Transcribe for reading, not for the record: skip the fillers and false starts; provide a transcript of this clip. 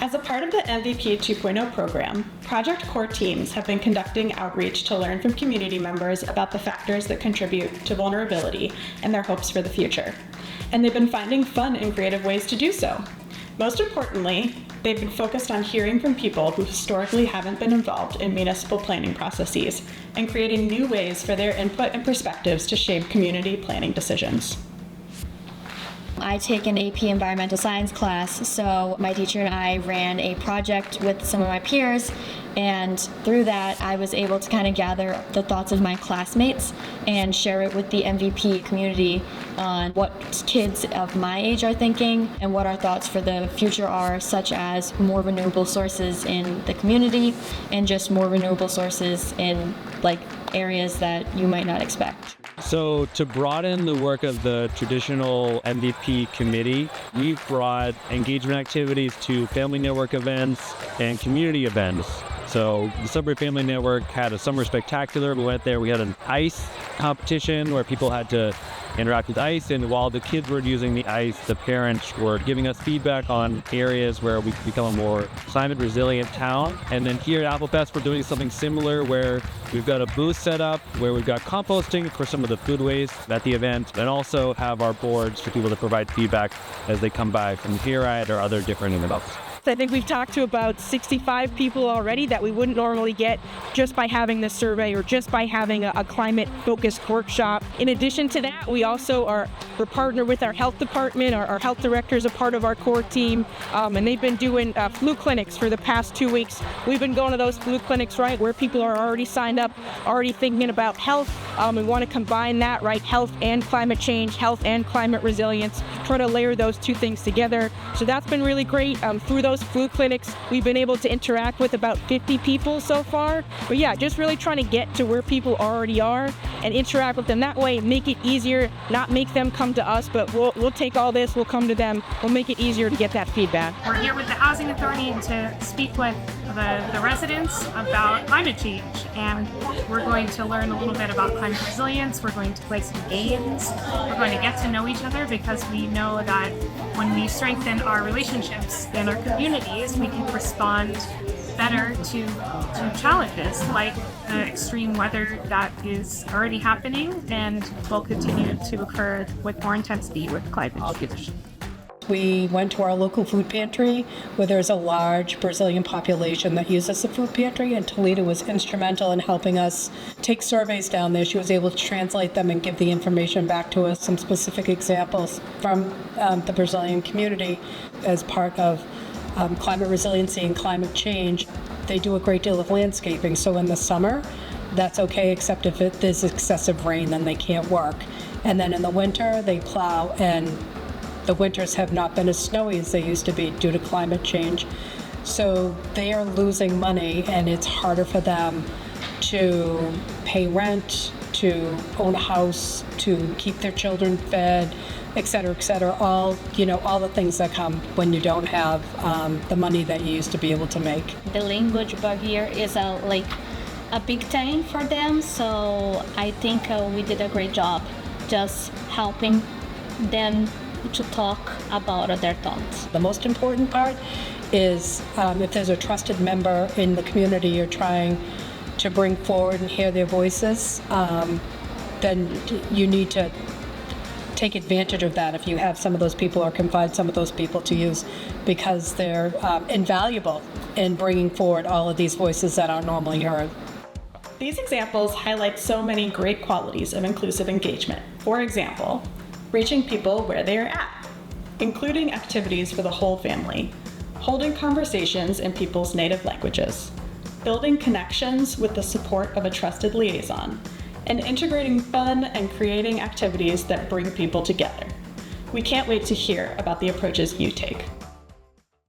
As a part of the MVP 2.0 program, Project Core teams have been conducting outreach to learn from community members about the factors that contribute to vulnerability and their hopes for the future. And they've been finding fun and creative ways to do so. Most importantly, they've been focused on hearing from people who historically haven't been involved in municipal planning processes and creating new ways for their input and perspectives to shape community planning decisions. I take an AP Environmental Science class, so my teacher and I ran a project with some of my peers, and through that I was able to kind of gather the thoughts of my classmates and share it with the MVP community on what kids of my age are thinking and what our thoughts for the future are, such as more renewable sources in the community and just more renewable sources in areas that you might not expect. So to broaden the work of the traditional MVP committee, we've brought engagement activities to Family Network events and community events. So the Sudbury Family Network had a summer spectacular. We went there, we had an ice competition where people had to interact with ice, and while the kids were using the ice, the parents were giving us feedback on areas where we could become a more climate resilient town. And then here at AppleFest, we're doing something similar where we've got a booth set up where we've got composting for some of the food waste at the event, and also have our boards for people to provide feedback as they come by from here at or other different events. I think we've talked to about 65 people already that we wouldn't normally get just by having this survey or just by having a climate-focused workshop. In addition to that, we're partnered with our health department. Our health director is a part of our core team, and they've been doing flu clinics for the past 2 weeks. We've been going to those flu clinics, right, where people are already signed up, already thinking about health. We want to combine that, right, health and climate change, health and climate resilience, try to layer those two things together. So that's been really great. Through those flu clinics, we've been able to interact with about 50 people so far. But yeah, just really trying to get to where people already are and interact with them that way, make it easier, not make them come to us, but we'll take all this, we'll come to them, we'll make it easier to get that feedback. We're here with the Housing Authority to speak with the residents about climate change, and we're going to learn a little bit about climate resilience. We're going to play some games. We're going to get to know each other, because we know that when we strengthen our relationships in our communities, we can respond better to challenges like the extreme weather that is already happening and will continue to occur with more intensity with climate change. We went to our local food pantry where there's a large Brazilian population that uses the food pantry, and Toledo was instrumental in helping us take surveys down there. She was able to translate them and give the information back to us, some specific examples from the Brazilian community as part of climate resiliency and climate change. They do a great deal of landscaping, so in the summer that's okay, except if there's excessive rain, then they can't work. And then in the winter they plow, and the winters have not been as snowy as they used to be due to climate change. So they are losing money, and it's harder for them to pay rent, to own a house, to keep their children fed, et cetera, all the things that come when you don't have the money that you used to be able to make. The language barrier is a big thing for them, so I think we did a great job just helping them to talk about their thoughts. The most important part is if there's a trusted member in the community you're trying to bring forward and hear their voices, then you need to take advantage of that if you have some of those people, or can find some of those people to use, because they're invaluable in bringing forward all of these voices that aren't normally heard. These examples highlight so many great qualities of inclusive engagement. For example, reaching people where they are at, including activities for the whole family, holding conversations in people's native languages, building connections with the support of a trusted liaison, and integrating fun and creating activities that bring people together. We can't wait to hear about the approaches you take.